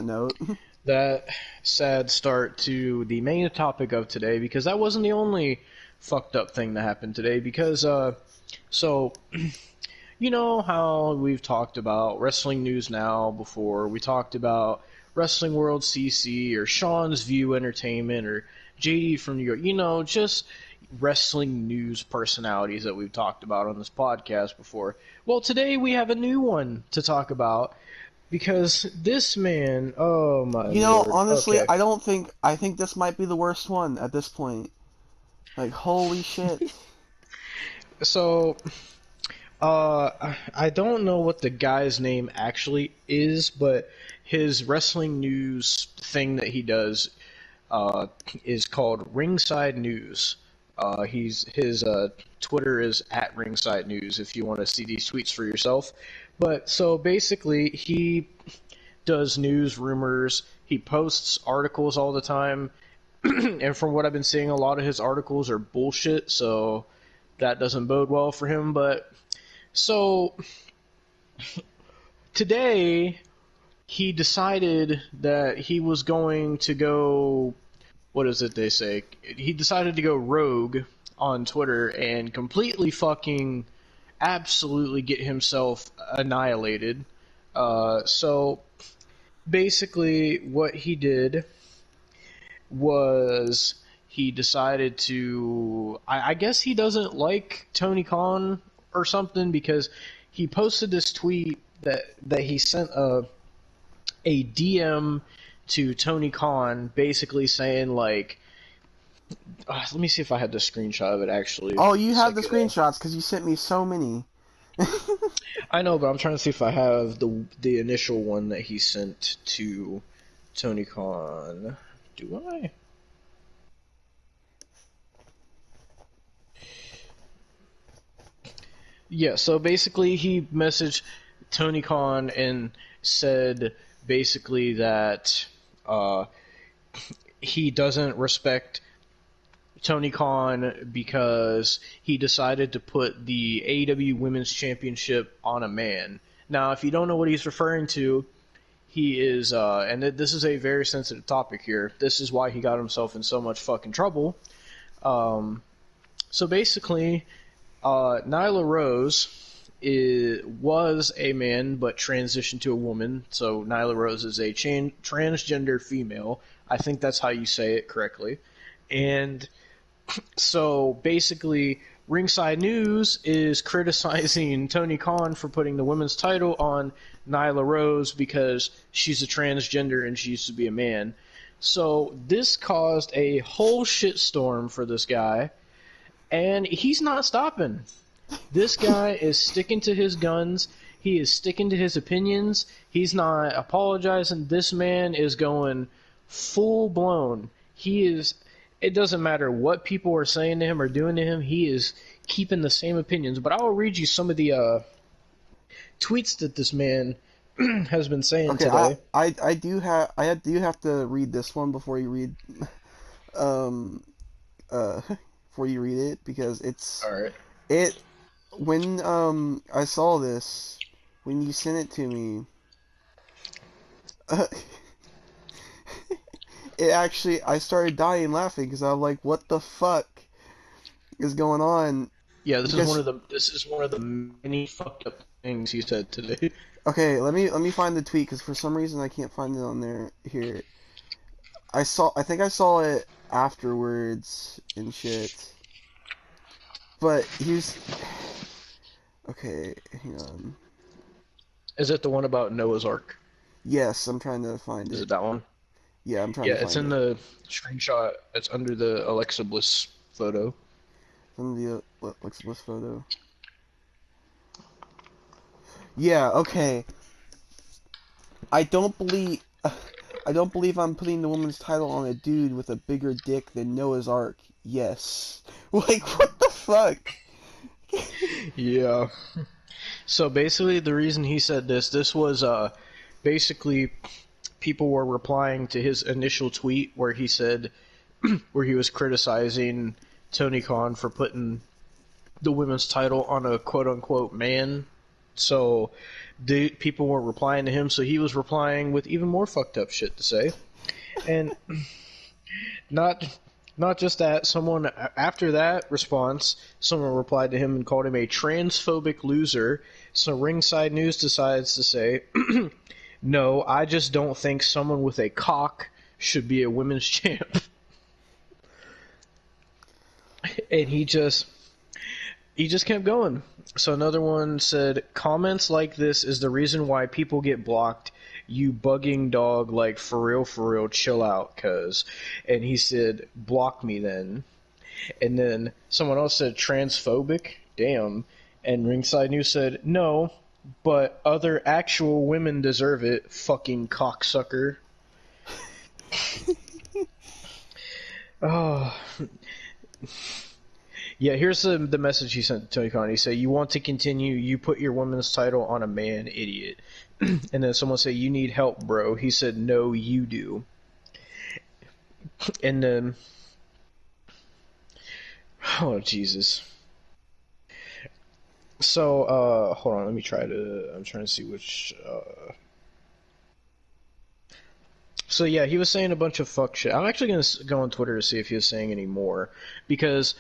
Note. That sad start to the main topic of today, because that wasn't the only fucked up thing that happened today. Because, so, you know how we've talked about Wrestling News Now before, we talked about Wrestling World CC, or Sean's View Entertainment, or JD from New York, just wrestling news personalities that we've talked about on this podcast before. Well, today we have a new one to talk about. Because this man, oh my lord. Honestly, Okay. I think this might be the worst one at this point. Like, holy shit. So, I don't know what the guy's name actually is, but his wrestling news thing that he does, is called Ringside News. His Twitter is at Ringside News if you want to see these tweets for yourself. But so basically, he does news, rumors. He posts articles all the time, and from what I've been seeing, a lot of his articles are bullshit. So that doesn't bode well for him. But so today he decided that he was going to go. What is it they say? He decided to go rogue on Twitter and completely fucking absolutely get himself annihilated. So basically, what he did was he decided to. I guess he doesn't like Tony Khan or something, because he posted this tweet that he sent a DM to Tony Khan, basically saying like, let me see if I had the screenshot of it actually. Oh, you have the screenshots because you sent me so many. I know, but I'm trying to see if I have the initial one that he sent to Tony Khan. Do I? Yeah, so basically he messaged Tony Khan and said basically that he doesn't respect Tony Khan because he decided to put the AEW Women's Championship on a man. Now, if you don't know what he's referring to, he is, and this is a very sensitive topic here. This is why he got himself in so much fucking trouble. So basically, Nyla Rose was a man but transitioned to a woman. So Nyla Rose is a transgender female. I think that's how you say it correctly. And so basically, Ringside News is criticizing Tony Khan for putting the women's title on Nyla Rose because she's a transgender and she used to be a man. So this caused a whole shitstorm for this guy, and he's not stopping. This guy is sticking to his guns. He is sticking to his opinions. He's not apologizing. This man is going full blown. He is. It doesn't matter what people are saying to him or doing to him. He is keeping the same opinions. But I will read you some of the tweets that this man has been saying today. I do have to read this one before you read um before you read it, because All right. it when I saw this, when you sent it to me, it actually, I started dying laughing because I'm like, what the fuck is going on? Yeah, this Because is one of the many fucked up things he said today. okay, let me find the tweet, because for some reason I can't find it on there here. I think I saw it afterwards and shit. But he's okay. Hang on. Is it the one about Noah's Ark? Yes, I'm trying to find Is it. it that one? Yeah, I'm trying Yeah, to it's find in it. the screenshot. It's under the Alexa Bliss photo. From the Lexibus photo. Yeah, okay. I don't believe I don't believe I'm putting the woman's title on a dude with a bigger dick than Noah's Ark. Yes. Like, what the fuck? Yeah. So basically, the reason he said this was basically people were replying to his initial tweet where he said where he was criticizing Tony Khan for putting the women's title on a quote unquote man. So people weren't replying to him, so he was replying with even more fucked up shit to say. And not not just that, someone after that response, someone replied to him and called him a transphobic loser. So Ringside News decides to say, "No, I just don't think someone with a cock should be a women's champ." And he just kept going. So another one said, "Comments like this is the reason why people get blocked. You bugging dog, like for real, chill out, cuz." And he said, "Block me then." And then someone else said, "Transphobic? Damn." And Ringside News said, "No, but other actual women deserve it, fucking cocksucker." Oh. Yeah, here's the message he sent to Tony Khan. He said, "You want to continue, you put your woman's title on a man, idiot." And then someone said, "You need help, bro." He said, "No, you do." And then, oh, Jesus. So, hold on, I'm trying to see which, So yeah, he was saying a bunch of fuck shit. I'm actually gonna go on Twitter to see if he was saying any more, because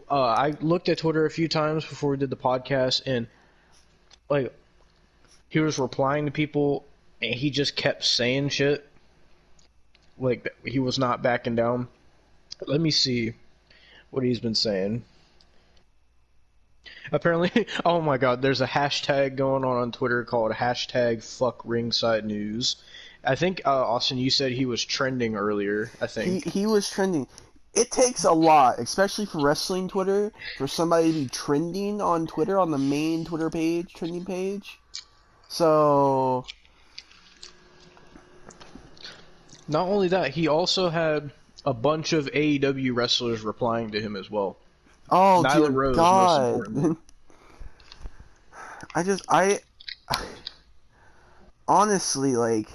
I looked at Twitter a few times before we did the podcast, and like he was replying to people, and he just kept saying shit. Like he was not backing down. Let me see what he's been saying. Apparently, oh my god, there's a hashtag going on Twitter called hashtag fuck ringside news. I think Austin, you said he was trending earlier. I think He was trending. It takes a lot, especially for wrestling Twitter, for somebody to be trending on Twitter, on the main Twitter page, trending page. So, not only that, he also had a bunch of AEW wrestlers replying to him as well. oh Nyla dear Rose, most importantly. God. I honestly, like,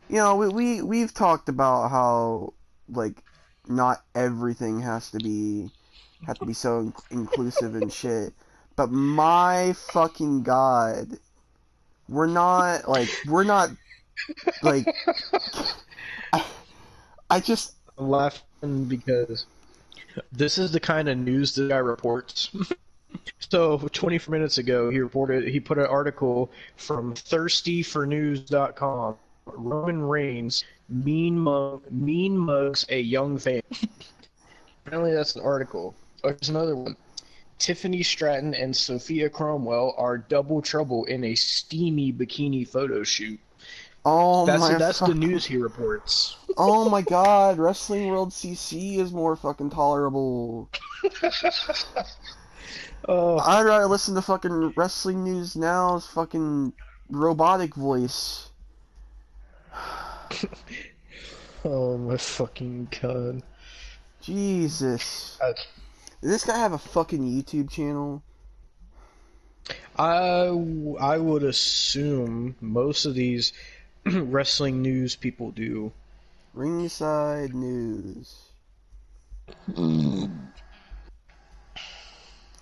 you know, we've talked about how, like, not everything has to be so inclusive and shit. But my fucking God, we're not like I, I just I'm laughing because this is the kind of news this guy reports. So 24 minutes ago, he put an article from thirstyfornews.com. Roman Reigns mean mugs a young fan. Apparently that's an article. Oh, here's another one. Tiffany Stratton and Sophia Cromwell are double trouble in a steamy bikini photo shoot. oh That's my the fucking news he reports. oh my God, Wrestling World CC is more fucking tolerable. Oh, I'd rather listen to fucking Wrestling News Now's fucking robotic voice. oh my fucking god. Jesus. Does this guy have a fucking YouTube channel? I would assume most of these wrestling news people do. Ringside News.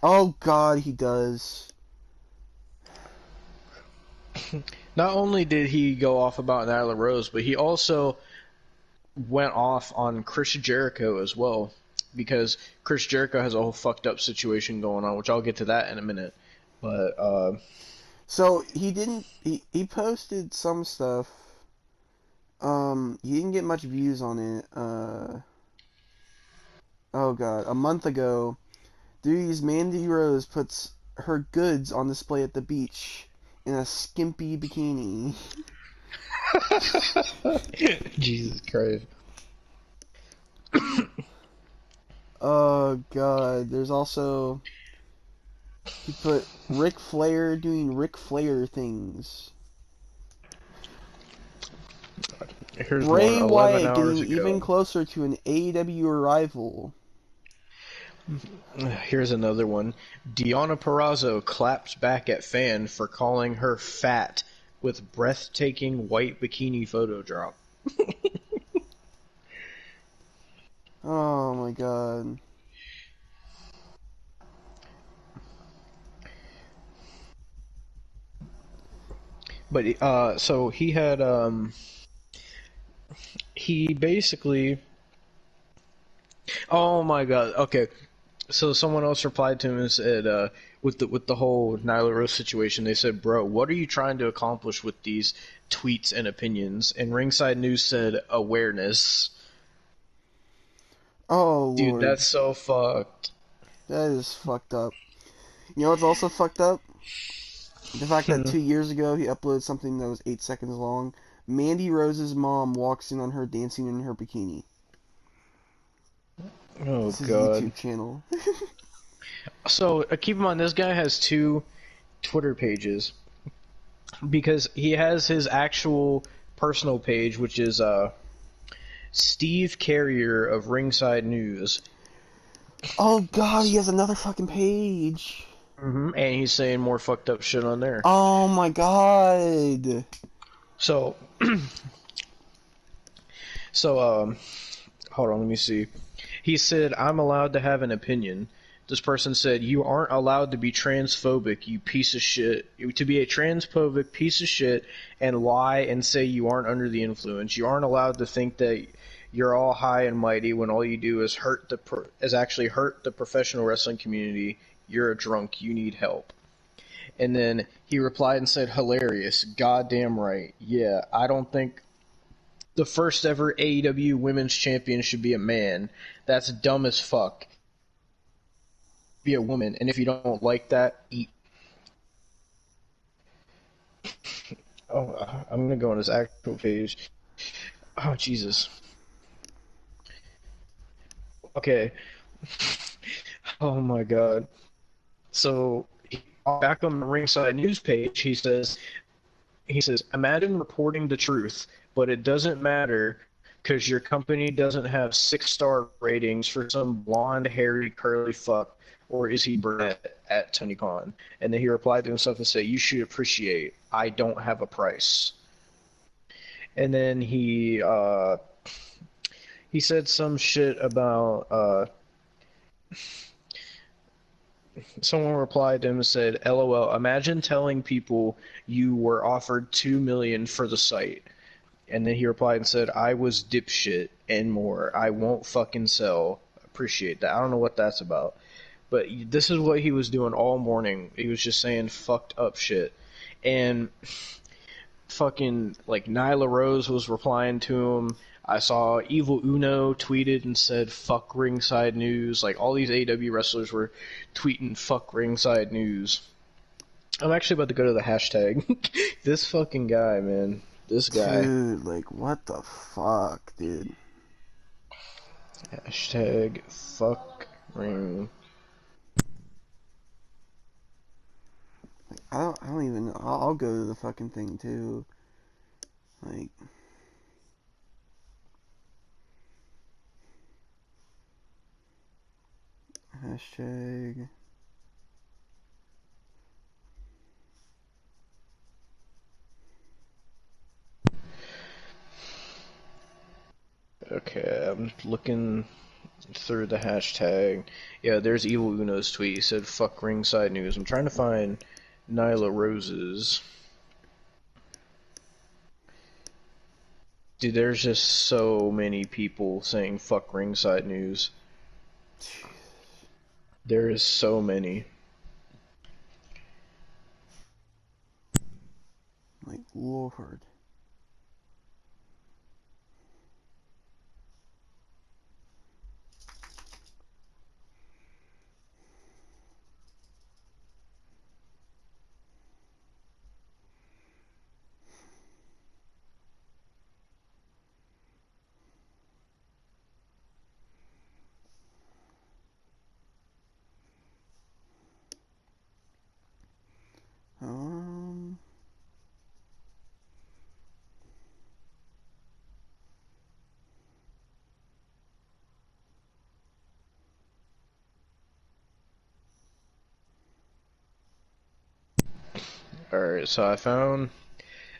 Oh God, he does. Not only did he go off about Nyla Rose, but he also went off on Chris Jericho as well, because Chris Jericho has a whole fucked up situation going on, which I'll get to that in a minute. But So he didn't. He posted some stuff. He didn't get much views on it. Oh God, a month ago, Duty's Mandy Rose puts her goods on display at the beach in a skimpy bikini. Jesus Christ. Oh God, there's also he put Ric Flair doing Ric Flair things. Here's one, Bray 11 Wyatt hours getting even ago. closer to an AEW arrival. Here's another one. Deonna Purrazzo claps back at fan for calling her fat with breathtaking white bikini photo drop. Oh my God. But so he had he basically. Oh my god. Okay. So someone else replied to him and said, with the whole Nyla Rose situation, they said, "Bro, what are you trying to accomplish with these tweets and opinions?" And Ringside News said, "Awareness." Oh Dude, lord, that's so fucked. that is fucked up. You know what's also fucked up? The fact that Hmm. 2 years ago he uploaded something that was 8 seconds long. Mandy Rose's mom walks in on her dancing in her bikini. Oh It's his god. YouTube channel. So keep in mind, this guy has two Twitter pages because he has his actual personal page, which is Steve Carrier of Ringside News. Oh god, he has another fucking page. And he's saying more fucked up shit on there. Oh my god. So, so hold on, let me see. He said, "I'm allowed to have an opinion." This person said, "You aren't allowed to be transphobic, you piece of shit. To be a transphobic piece of shit and lie and say you aren't under the influence. You aren't allowed to think that you're all high and mighty when all you do is actually hurt the professional wrestling community. You're a drunk. You need help." And then he replied and said, "Hilarious. Goddamn right. Yeah, I don't think the first ever AEW Women's Champion should be a man. That's dumb as fuck. Be a woman, and if you don't like that, eat." Oh, I'm gonna go on his actual page. Oh, Jesus. Okay. Oh my god. So, back on the Ringside News page, he says, "Imagine reporting the truth, but it doesn't matter because your company doesn't have 6-star ratings for some blonde, hairy, curly fuck, or is he Brett at Tony Khan?" And then he replied to himself and said, "You should appreciate, I don't have a price." And then he said some shit about someone replied to him and said, "LOL, imagine telling people you were offered 2 million for the site." And then he replied and said, "I was dipshit and more. I won't fucking sell. Appreciate that." I don't know what that's about. But this is what he was doing all morning. He was just saying fucked up shit. And fucking, like, Nyla Rose was replying to him. I saw Evil Uno tweeted and said, "Fuck Ringside News." Like, all these AW wrestlers were tweeting, "Fuck Ringside News." I'm actually about to go to the hashtag. This fucking guy, man. This guy. Dude, like, what the fuck, dude? Hashtag fuck ring. Like, I don't even know. I'll go to the fucking thing too. Like, hashtag. Okay, I'm looking through the hashtag. Yeah, there's Evil Uno's tweet. He said, "Fuck Ringside News." I'm trying to find Nyla Rose's. Dude, there's just so many people saying "fuck Ringside News." There is so many. Like, Lord. Um. Alright, so I found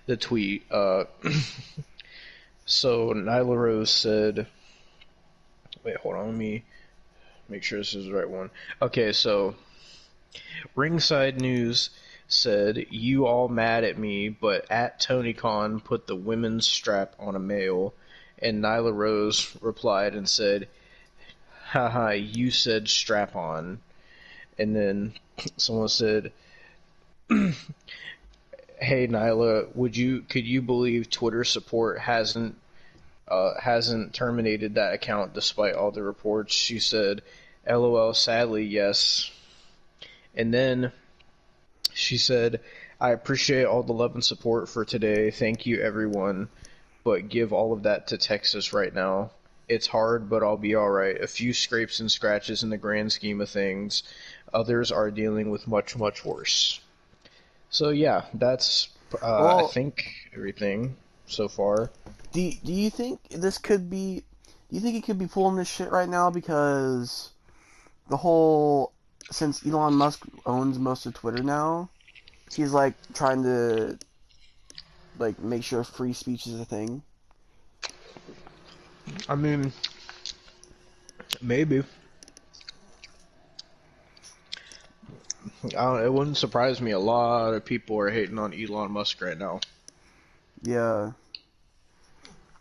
the tweet. So Nyla Rose said, wait, hold on, let me make sure this is the right one. Okay, so Ringside News said, "You all mad at me, but at TonyCon put the women's strap on a male." And Nyla Rose replied and said, "Haha, you said strap on." And then someone said, "Hey Nyla, could you believe Twitter support hasn't terminated that account despite all the reports?" She said, "LOL, sadly, yes." And then she said, "I appreciate all the love and support for today. Thank you, everyone. But give all of that to Texas right now. It's hard, but I'll be alright. A few scrapes and scratches in the grand scheme of things. Others are dealing with much, much worse." So yeah, that's I Well, think everything so far. do you think this could be? Do you think he could be pulling this shit right now because the whole since Elon Musk owns most of Twitter now, he's like trying to like make sure free speech is a thing. I mean, maybe. It wouldn't surprise me. A lot of people are hating on Elon Musk right now. Yeah,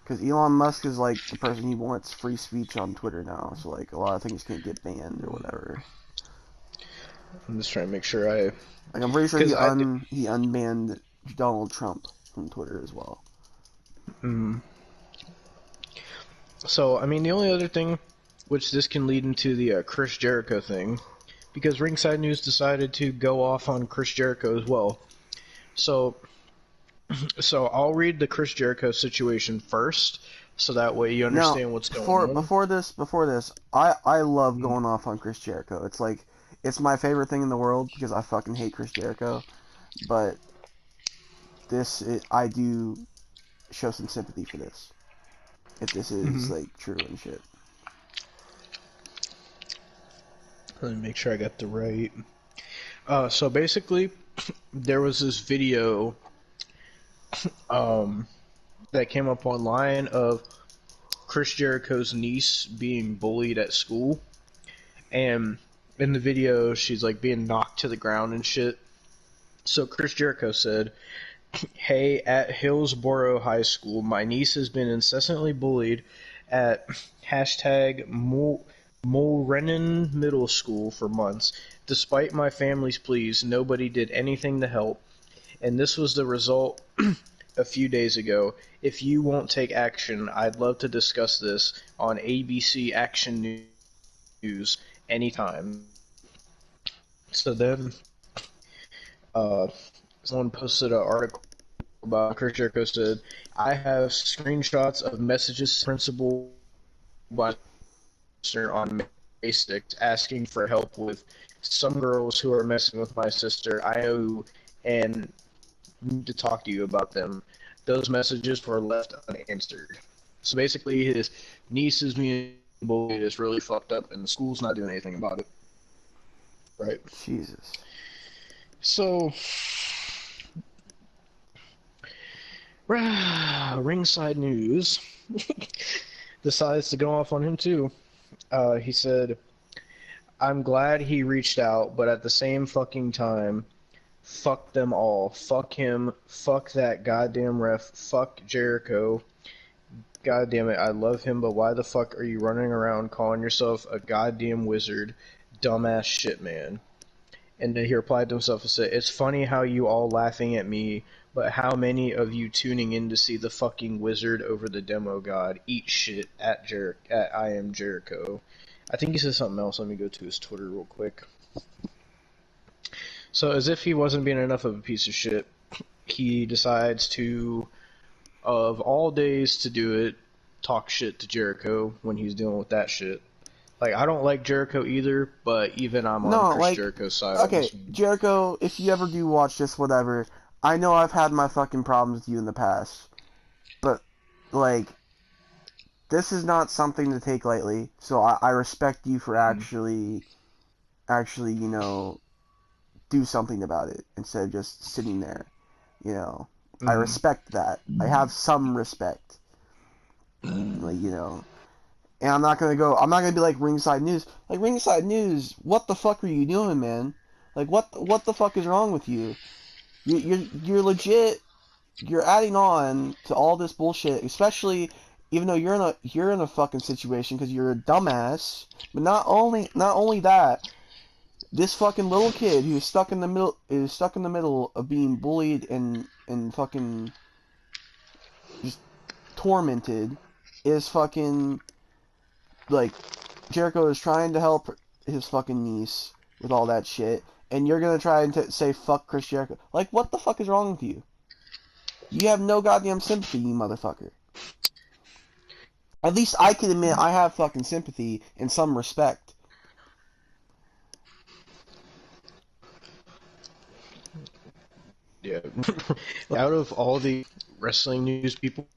because Elon Musk is like the person he wants free speech on Twitter now, so like a lot of things can't get banned or whatever. I'm just trying to make sure I, Like I'm pretty sure because I, he unbanned Donald Trump from Twitter as well. mm, so I mean the only other thing, which this can lead into the Chris Jericho thing, because Ringside News decided to go off on Chris Jericho as well. So I'll read the Chris Jericho situation first, so that way you Now, understand what's going on. before this, I love going off on Chris Jericho. It's like it's my favorite thing in the world because I fucking hate Chris Jericho. But I do show some sympathy for this. If this is Mm-hmm. like true and shit. Let me make sure I got the right. So basically, there was this video um, that came up online of Chris Jericho's niece being bullied at school, and in the video she's like being knocked to the ground and shit. So Chris Jericho said, "Hey, at Hillsborough High School, my niece has been incessantly bullied at hashtag Mulrennan Middle School for months. Despite my family's pleas, nobody did anything to help. And this was the result a few days ago. If you won't take action, I'd love to discuss this on ABC Action News anytime." So then, uh, someone posted an article about Chris Jericho said, "I have screenshots of messages to principal by on Basics asking for help with some girls who are messing with my sister. I know and need to talk to you about them. Those messages were left unanswered." So basically, his niece is being bullied. It's really fucked up, and the school's not doing anything about it. Right. Jesus. So, Ringside News decides to go off on him too. He said, "I'm glad he reached out, but at the same fucking time, fuck them all. Fuck him. Fuck that goddamn ref. Fuck Jericho. God damn it, I love him, but why the fuck are you running around calling yourself a goddamn wizard? Dumbass shit, man." And then he replied to himself and said, "It's funny how you all laughing at me, but how many of you tuning in to see the fucking wizard over the demo god? Eat shit at I am Jericho." I think he said something else. Let me go to his Twitter real quick. So as if he wasn't being enough of a piece of shit, he decides to, of all days to do it, talk shit to Jericho when he's dealing with that shit. Like, I don't like Jericho either, but even I'm on No, Chris like Jericho's side on okay, this one. Jericho, if you ever do watch this, whatever, I know I've had my fucking problems with you in the past, but like this is not something to take lightly. So I respect you for actually, do something about it instead of just sitting there. I respect that. I have some respect. Like, and I'm not gonna be like Ringside News. Like Ringside News, what the fuck are you doing, man? Like what the fuck is wrong with you? You're legit. You're adding on to all this bullshit, especially even though you're in a fucking situation because you're a dumbass. But not only that, this fucking little kid who's stuck in the middle of being bullied and fucking just tormented is fucking like Jericho is trying to help his fucking niece with all that shit, and you're gonna try and say fuck Chris Jericho. Like, what the fuck is wrong with you? You have no goddamn sympathy, you motherfucker. At least I can admit I have fucking sympathy in some respect. Yeah. Out of all the wrestling news people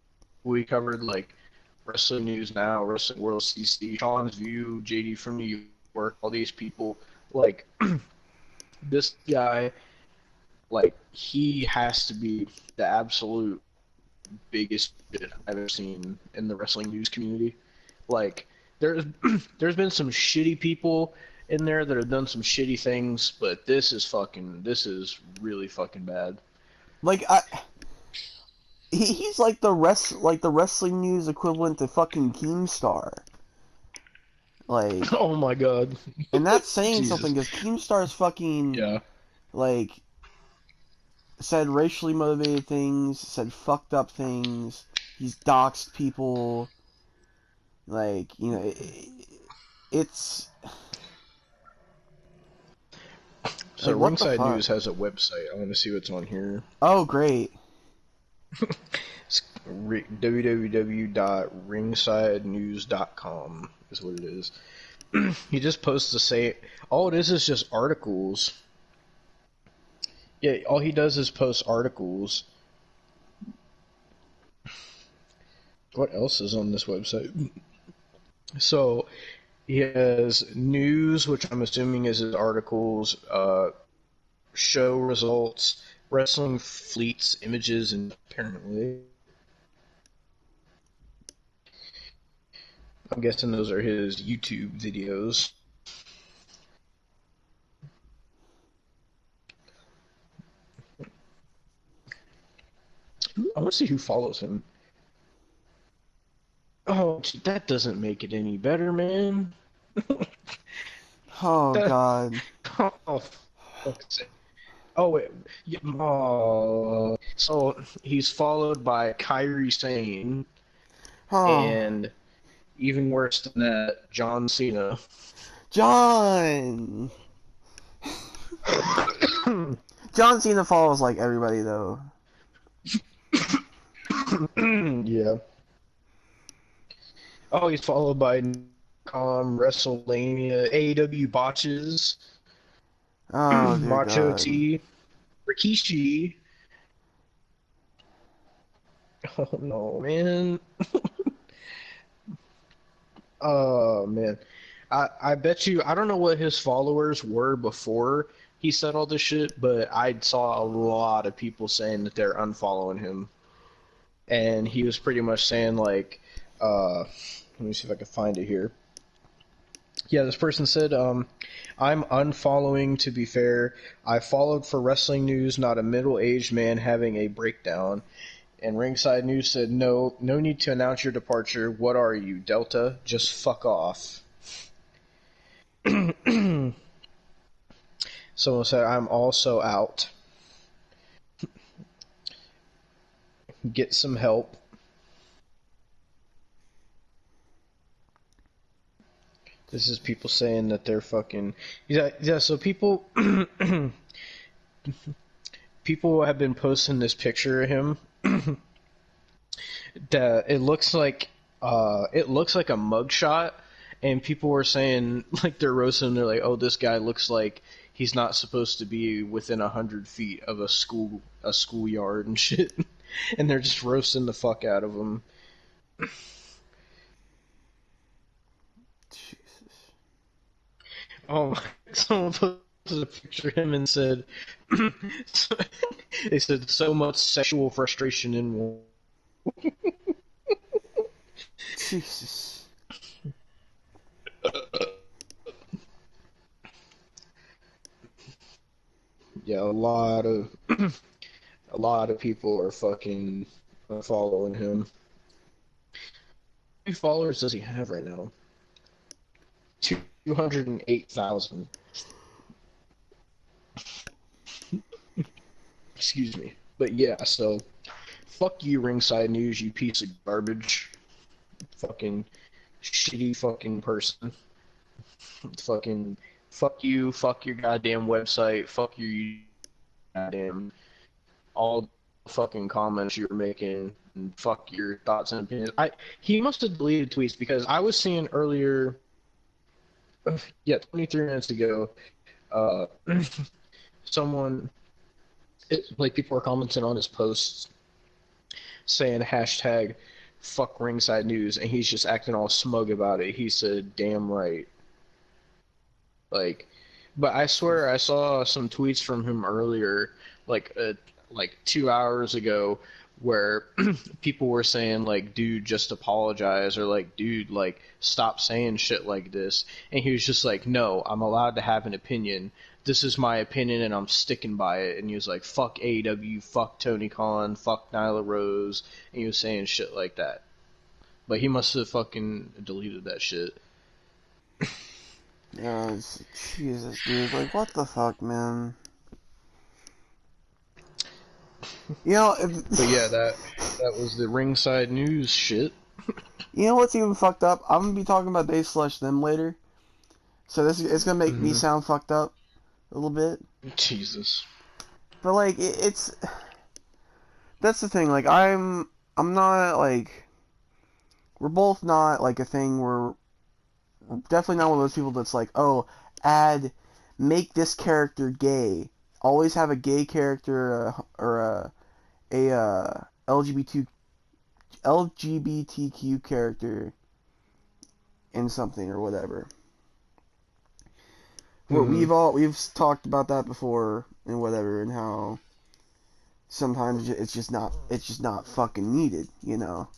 we covered, like Wrestling News Now, Wrestling World CC, Sean's View, JD from New York, all these people, like, this guy, like, he has to be the absolute biggest shit I've ever seen in the wrestling news community. Like, there's there's been some shitty people in there that have done some shitty things, but this is really fucking bad. Like he's like the wrestling news equivalent to fucking Keemstar. Like, Oh my god. and that's saying Jesus. something because Keemstar's fucking Yeah. like said racially motivated things, said fucked up things. He's doxed people. Like, it's So like, what the Ringside fuck? News has a website. I want to see what's on here. Oh, great. It's www.ringsidenews.com is what it is. He just posts to say all it is just articles. Yeah, all he does is post articles. What else is on this website? So he has news, which I'm assuming is his articles, show results, wrestling fleets, images, and apparently, I'm guessing those are his YouTube videos. I want to see who follows him. Oh, that doesn't make it any better, man. Oh, That, God. oh, fuck's sake. Oh, wait. Yeah, oh. So he's followed by Kyrie Sane, Oh, and even worse than that, John Cena. John! John Cena follows like everybody, though. Yeah. Oh, he's followed by WrestleMania, AEW botches, Oh, dear Macho God. T, Rikishi. Oh no, man. Oh man. I bet you I don't know what his followers were before he said all this shit, but I saw a lot of people saying that they're unfollowing him. And he was pretty much saying like let me see if I can find it here. Yeah, this person said, I'm unfollowing to be fair. I followed for wrestling news, not a middle-aged man having a breakdown. And Ringside News said, no need to announce your departure. What are you, Delta? Just fuck off. Someone said, I'm also out. Get some help. This is people saying that they're fucking... Yeah, so people... people have been posting this picture of him that it looks like a mugshot, and people were saying like they're roasting. They're like, "Oh, this guy looks like he's not supposed to be within 100 feet of a schoolyard and shit," and they're just roasting the fuck out of him. Jesus. Oh, someone posted a picture of him and said, they said so much sexual frustration in one. Jesus. Yeah, a lot of a lot of people are fucking following him. How many followers does he have right now? 208,000. Excuse me. But yeah, so fuck you, Ringside News, you piece of garbage. Fucking shitty fucking person. Fucking fuck you, fuck your goddamn website, fuck your goddamn all the fucking comments you were making, and fuck your thoughts and opinions. He must have deleted tweets because I was seeing earlier, yeah, 23 minutes ago, uh, someone, like people were commenting on his posts saying hashtag fuck Ringside News, and he's just acting all smug about it. He said, damn right. Like, but I swear I saw some tweets from him earlier, like 2 hours ago, where people were saying like, "Dude, just apologize," or like, "Dude, like, stop saying shit like this." And he was just like, "No, I'm allowed to have an opinion. This is my opinion, and I'm sticking by it." And he was like, "Fuck AEW, fuck Tony Khan, fuck Nyla Rose," and he was saying shit like that. But he must have fucking deleted that shit. Yeah, Jesus, dude. Like, what the fuck, man? You know, But yeah, that was the Ringside News shit. you know what's even fucked up? I'm gonna be talking about they slush them later, so it's gonna make me sound fucked up a little bit. Jesus. But like, it's that's the thing. Like, I'm not like we're both not like a thing. We're definitely not one of those people that's like, oh, make this character gay. Always have a gay character or a LGBTQ character in something or whatever. We've talked about that before and whatever, and how sometimes it's just not fucking needed, you know.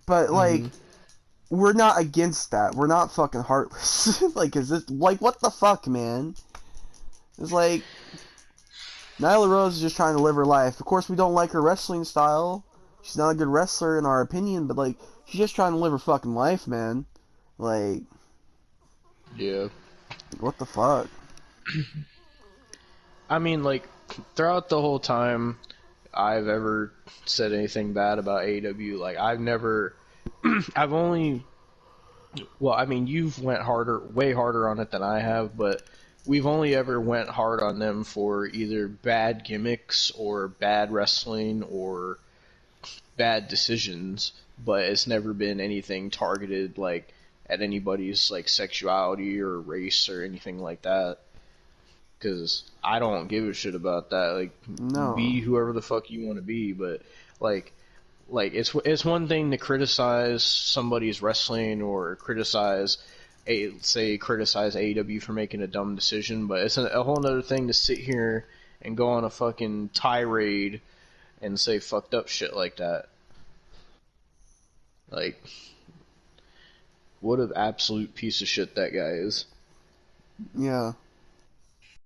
But like, we're not against that. We're not fucking heartless. Like, is this like what the fuck, man? It's like Nyla Rose is just trying to live her life. Of course, we don't like her wrestling style. She's not a good wrestler in our opinion, but like, she's just trying to live her fucking life, man. Like, Yeah. what the fuck? I mean, like, throughout the whole time I've ever said anything bad about AEW, like, I've never. I've only. Well, I mean, you've went way harder on it than I have, but we've only ever went hard on them for either bad gimmicks or bad wrestling or bad decisions, but it's never been anything targeted, like, at anybody's, like, sexuality or race or anything like that. Because I don't give a shit about that. Like, No. be whoever the fuck you want to be, but like, it's one thing to criticize somebody's wrestling or criticize AEW for making a dumb decision, but it's a whole other thing to sit here and go on a fucking tirade and say fucked up shit like that. Like, what an absolute piece of shit that guy is. Yeah.